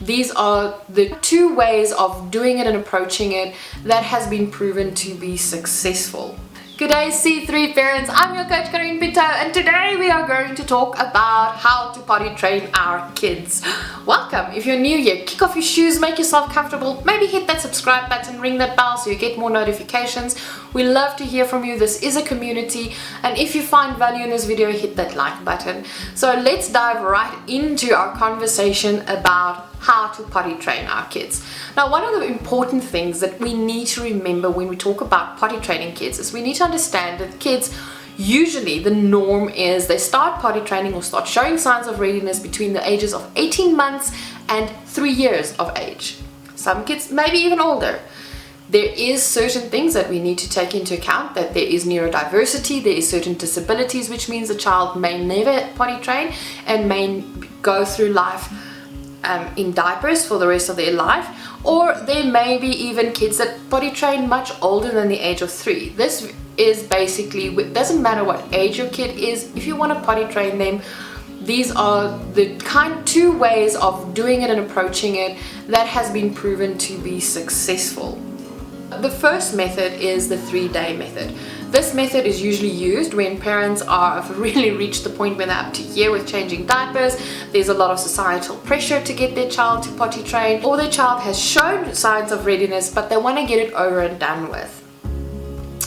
These are the 2 ways of doing it and approaching it that has been proven to be successful. Good day C3 parents, I'm your coach Karien Pitout, and today we are going to talk about how to potty train our kids. Welcome. If you're new here, kick off your shoes, make yourself comfortable, maybe hit that subscribe button, ring that bell so you get more notifications. We love to hear from you. This is a community, and if you find value in this video, hit that like button. So let's dive right into our conversation about how to potty train our kids. Now, one of the important things that we need to remember when we talk about potty training kids is we need to understand that kids, usually the norm is they start potty training or start showing signs of readiness between the ages of 18 months and 3 years of age. Some kids maybe even older. There is certain things that we need to take into account, that there is neurodiversity, there is certain disabilities, which means a child may never potty train and may go through life in diapers for the rest of their life, or there may be even kids that potty train much older than the age of 3. This is basically, it doesn't matter what age your kid is, if you want to potty train them, these are the 2 ways of doing it and approaching it that has been proven to be successful. The first method is the 3-day method. This method is usually used when parents have really reached the point where they're up to here with changing diapers. There's a lot of societal pressure to get their child to potty train, or their child has shown signs of readiness but they want to get it over and done with.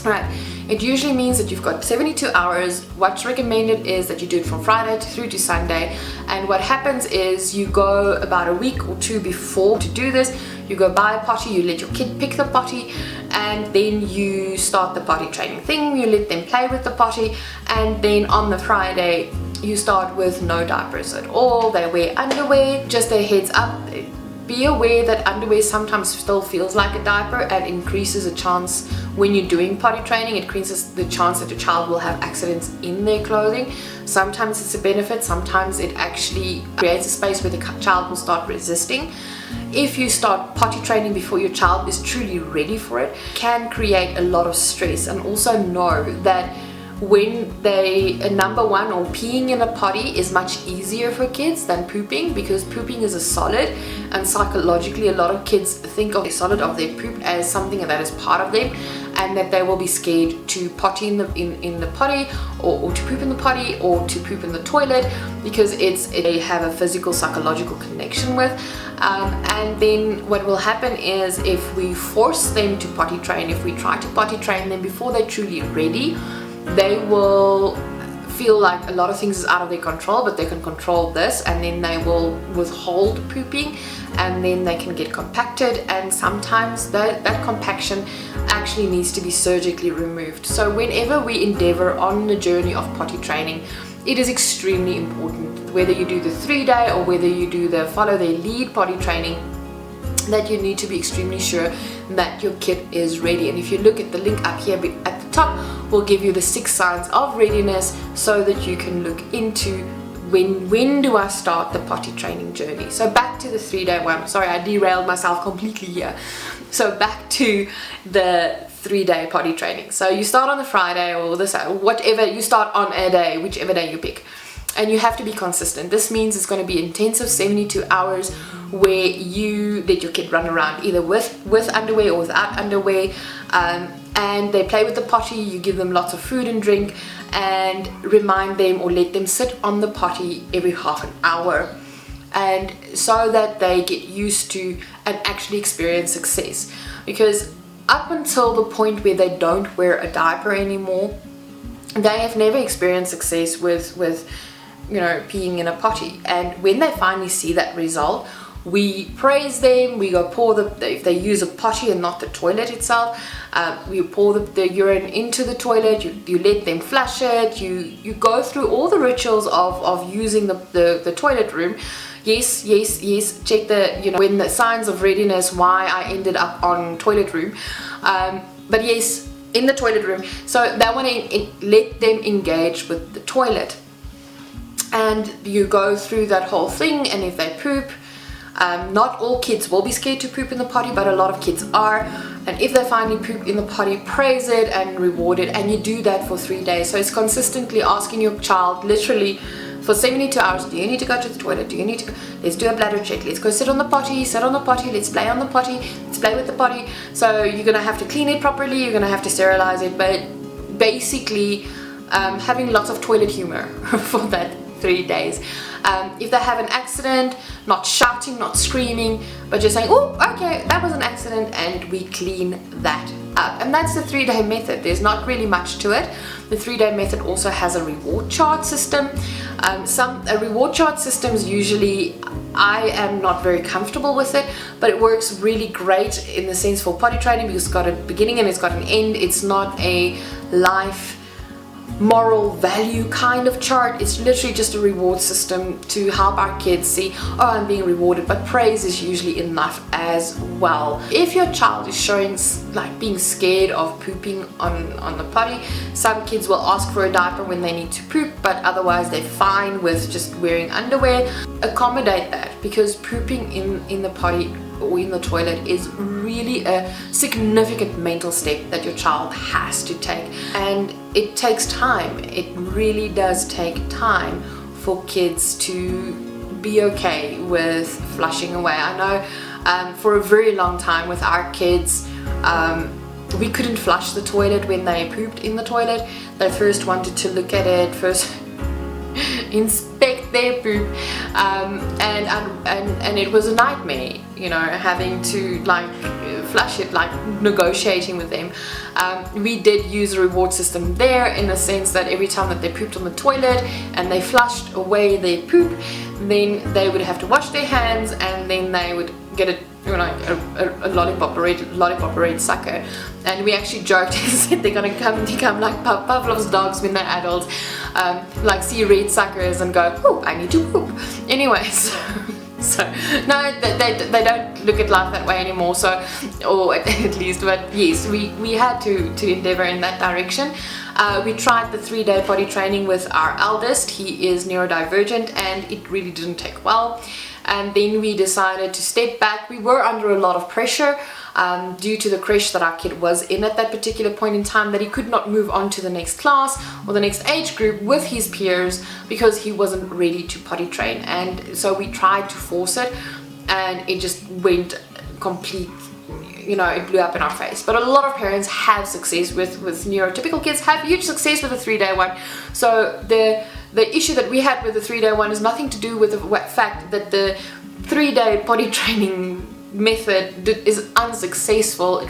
Right. It usually means that you've got 72 hours. What's recommended is that you do it from Friday through to Sunday, and what happens is you go about a week or 2 before to do this. You go buy a potty, you let your kid pick the potty, and then you start the potty training thing. You let them play with the potty, and then on the Friday you start with no diapers at all. They wear underwear. Just a heads up, be aware that underwear sometimes still feels like a diaper and increases a chance when you're doing potty training. It increases the chance that your child will have accidents in their clothing. Sometimes it's a benefit, sometimes it actually creates a space where the child will start resisting. If you start potty training before your child is truly ready for it, can create a lot of stress. And also know that when number one, or peeing in a potty is much easier for kids than pooping, because pooping is a solid, and psychologically a lot of kids think of the solid of their poop as something that is part of them, and that they will be scared to potty in the potty, or to poop in the potty, or to poop in the toilet, because they have a physical psychological connection with. And then what will happen is, if we force them to potty train, if we try to potty train them before they're truly ready, they will feel like a lot of things is out of their control, but they can control this, and then they will withhold pooping, and then they can get compacted, and sometimes that compaction actually needs to be surgically removed. So whenever we endeavor on the journey of potty training, it is extremely important, whether you do the 3-day or whether you do the follow their lead potty training, that you need to be extremely sure that your kid is ready. And if you look at the link up here at the top, we'll give you the 6 signs of readiness so that you can look into when do I start the potty training journey. So back to the 3-day one. Sorry, I derailed myself completely here. So back to the 3-day potty training. So you start on the Friday, or whatever, you start on a day, whichever day you pick. And you have to be consistent. This means it's going to be intensive 72 hours where you let your kid run around either with underwear or without underwear, and they play with the potty. You give them lots of food and drink, and remind them or let them sit on the potty every half an hour, and so that they get used to and actually experience success. Because up until the point where they don't wear a diaper anymore, they have never experienced success with peeing in a potty. And when they finally see that result, we praise them. We go pour if they use a potty and not the toilet itself, we pour the urine into the toilet. You let them flush it. You go through all the rituals of using the toilet room. Yes, check when the signs of readiness, why I ended up on toilet room, but yes, in the toilet room. So they want to let them engage with the toilet, and you go through that whole thing. And if they poop, not all kids will be scared to poop in the potty, but a lot of kids are. And if they finally poop in the potty, praise it and reward it. And you do that for 3 days. So it's consistently asking your child literally for 72 hours. Do you need to go to the toilet? Do you need to go? Let's do a bladder check. Let's go sit on the potty, let's play on the potty, let's play with the potty. So you're gonna have to clean it properly, you're gonna have to sterilize it, but basically having lots of toilet humor for that 3 days. If they have an accident, not shouting, not screaming, but just saying, oh, okay, that was an accident, and we clean that up. And that's the 3-day method. There's not really much to it. The 3-day method also has a reward chart system. Reward chart systems, usually I am not very comfortable with it, but it works really great in the sense for potty training because it's got a beginning and it's got an end. It's not a life moral value kind of chart. It's literally just a reward system to help our kids see, oh, I'm being rewarded, but praise is usually enough as well. If your child is showing like being scared of pooping on the potty, some kids will ask for a diaper when they need to poop, but otherwise they're fine with just wearing underwear. Accommodate that, because pooping in the potty or in the toilet is really a significant mental step that your child has to take, and it takes time. It really does take time for kids to be okay with flushing away. I know for a very long time with our kids, we couldn't flush the toilet when they pooped in the toilet. They first wanted to look at it, first inspect their poop, and it was a nightmare, you know, having to like flush it, like negotiating with them. We did use a reward system there, in the sense that every time that they pooped on the toilet and they flushed away their poop, then they would have to wash their hands, and then they would get a lollipop or a red sucker. And we actually joked and said they're gonna become like Pavlov's dogs when they're adults, like see red suckers and go, oh, I need to poop. Anyways, so no, they don't look at life that way anymore. So, or at least, but yes, we had to endeavor in that direction. We tried the 3-day potty training with our eldest. He is neurodivergent, and it really didn't take well. And then we decided to step back. We were under a lot of pressure due to the creche that our kid was in at that particular point in time, that he could not move on to the next class or the next age group with his peers because he wasn't ready to potty train. And so we tried to force it, and it just went complete, you know, it blew up in our face. But a lot of parents have success with neurotypical kids, have huge success with the 3-day one. So the issue that we had with the 3-day one is nothing to do with the fact that the 3-day potty training method is unsuccessful.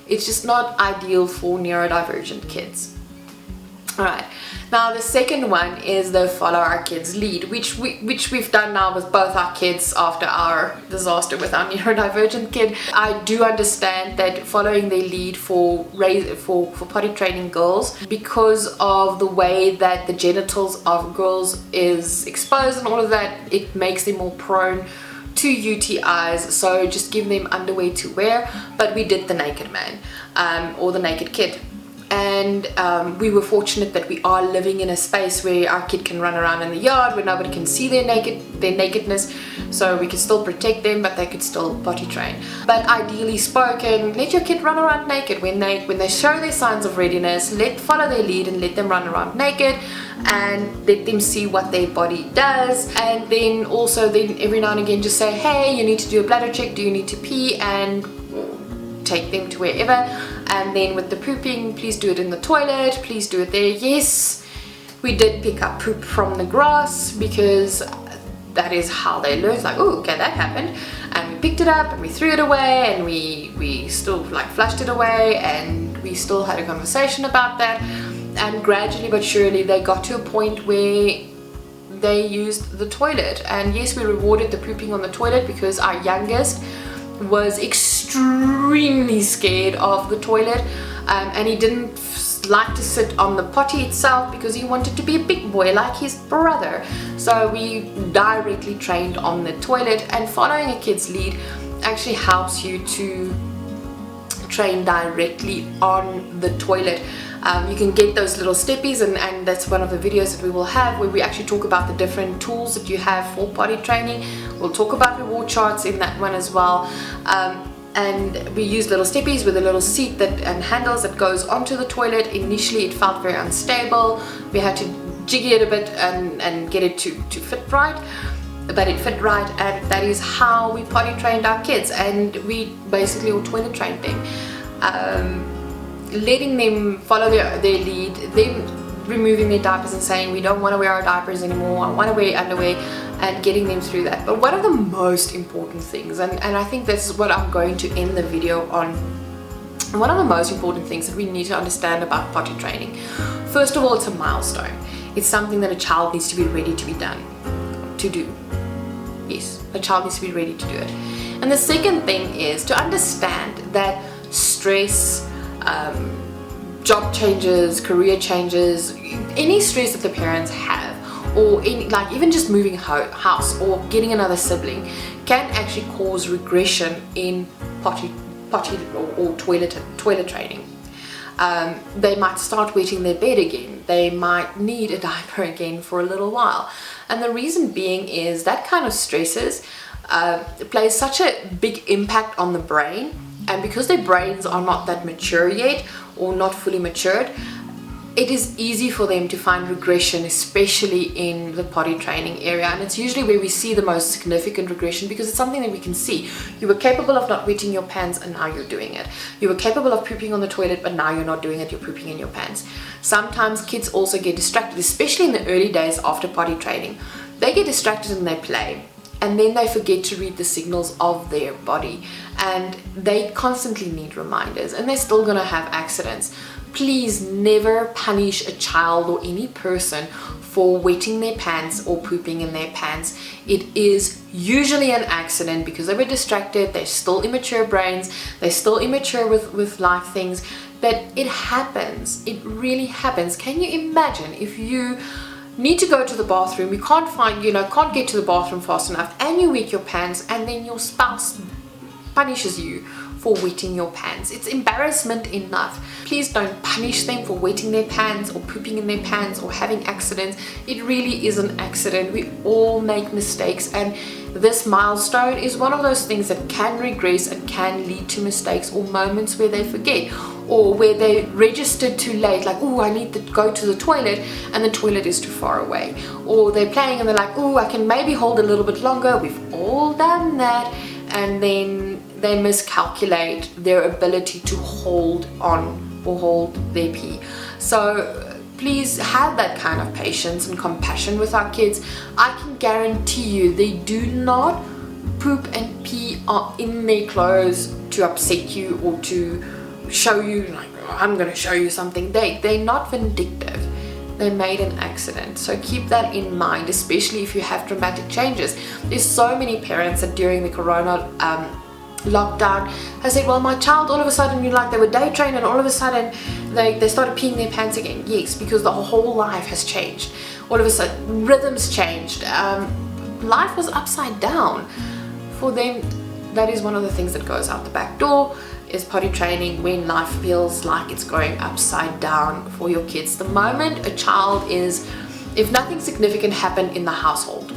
It's just not ideal for neurodivergent kids. Alright, now the second one is the follow our kids lead, which we've done now with both our kids after our disaster with our neurodivergent kid. I do understand that following their lead for potty training girls, because of the way that the genitals of girls is exposed and all of that, it makes them more prone to UTIs. So just give them underwear to wear. But we did the naked man or the naked kid. And we were fortunate that we are living in a space where our kid can run around in the yard, where nobody can see their nakedness, so we could still protect them, but they could still potty train. But ideally spoken, let your kid run around naked when they show their signs of readiness. Follow their lead and let them run around naked, and let them see what their body does. And then also every now and again just say, hey, you need to do a bladder check, do you need to pee, and take them to wherever. And then with the pooping, please do it in the toilet, please do it there. Yes, we did pick up poop from the grass, because that is how they learn. It's like, oh, okay, that happened, and we picked it up and we threw it away, and we still like flushed it away, and we still had a conversation about that. And gradually but surely they got to a point where they used the toilet. And yes, we rewarded the pooping on the toilet, because our youngest was extremely scared of the toilet, and he didn't like to sit on the potty itself because he wanted to be a big boy like his brother. So we directly trained on the toilet, and following a kid's lead actually helps you to train directly on the toilet. You can get those little steppies, and that's one of the videos that we will have, where we actually talk about the different tools that you have for potty training. We'll talk about reward charts in that one as well. And we use little steppies with a little seat and handles that goes onto the toilet. Initially it felt very unstable. We had to jiggy it a bit and get it to fit right, but it fit right, and that is how we potty trained our kids, and we basically all toilet trained them, letting them follow their lead, them removing their diapers and saying we don't want to wear our diapers anymore, I want to wear underwear, and getting them through that. But one of the most important things, and I think this is what I'm going to end the video on, one of the most important things that we need to understand about potty training, first of all, it's a milestone. It's something that a child needs to be ready to do. Yes, a child needs to be ready to do it. And the second thing is to understand that stress, job changes, career changes, any stress that the parents have, or like even just moving house or getting another sibling, can actually cause regression in potty or toilet training. They might start wetting their bed again. They might need a diaper again for a little while. And the reason being is that kind of stresses plays such a big impact on the brain, and because their brains are not that mature yet or not fully matured, it is easy for them to find regression, especially in the potty training area. And it's usually where we see the most significant regression, because it's something that we can see. You were capable of not wetting your pants and now you're doing it. You were capable of pooping on the toilet, but now you're not doing it, you're pooping in your pants. Sometimes kids also get distracted, especially in the early days after potty training. They get distracted and they play, and then they forget to read the signals of their body, and they constantly need reminders, and they're still gonna have accidents. Please never punish a child or any person for wetting their pants or pooping in their pants. It is usually an accident because they were distracted, they're still immature brains, they're still immature with life things, but it happens, it really happens. Can you imagine if you need to go to the bathroom, you can't get to the bathroom fast enough, and you wet your pants, and then your spouse punishes you for wetting your pants? It's embarrassment enough. Please don't punish them for wetting their pants or pooping in their pants or having accidents. It really is an accident. We all make mistakes, and this milestone is one of those things that can regress and can lead to mistakes or moments where they forget, or where they registered too late, like, oh, I need to go to the toilet, and the toilet is too far away. Or they're playing and they're like, oh, I can maybe hold a little bit longer. We've all done that. And then they miscalculate their ability to hold on or hold their pee. So please have that kind of patience and compassion with our kids. I can guarantee you they do not poop and pee in their clothes to upset you or to show you, like, oh, I'm going to show you something. They're not vindictive. They made an accident. So keep that in mind, especially if you have dramatic changes. There's so many parents that during the corona lockdown has said, well, my child all of a sudden, they were day trained and all of a sudden they started peeing their pants again. Yes, because the whole life has changed. All of a sudden rhythms changed. Life was upside down for them. That is one of the things that goes out the back door, is potty training, when life feels like it's going upside down for your kids. The moment a child if nothing significant happened in the household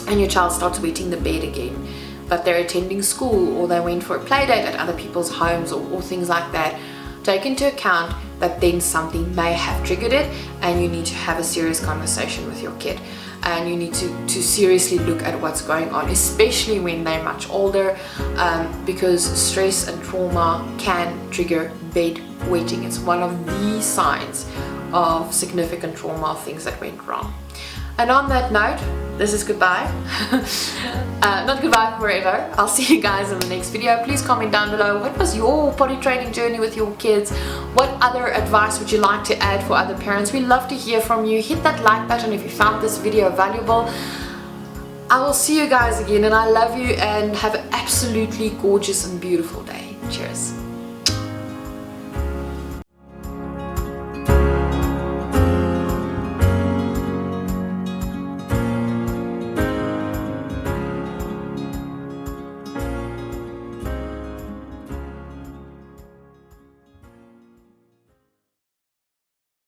and your child starts wetting the bed again, but they're attending school or they went for a play date at other people's homes or things like that, take into account that then something may have triggered it, and you need to have a serious conversation with your kid. And you need to seriously look at what's going on, especially when they're much older, because stress and trauma can trigger bed wetting. It's one of the signs of significant trauma, things that went wrong. And on that note, this is goodbye. Not goodbye forever. I'll see you guys in the next video. Please comment down below, what was your potty training journey with your kids? What other advice would you like to add for other parents? We love to hear from you. Hit that like button if you found this video valuable. I will see you guys again, and I love you, and have an absolutely gorgeous and beautiful day. Cheers.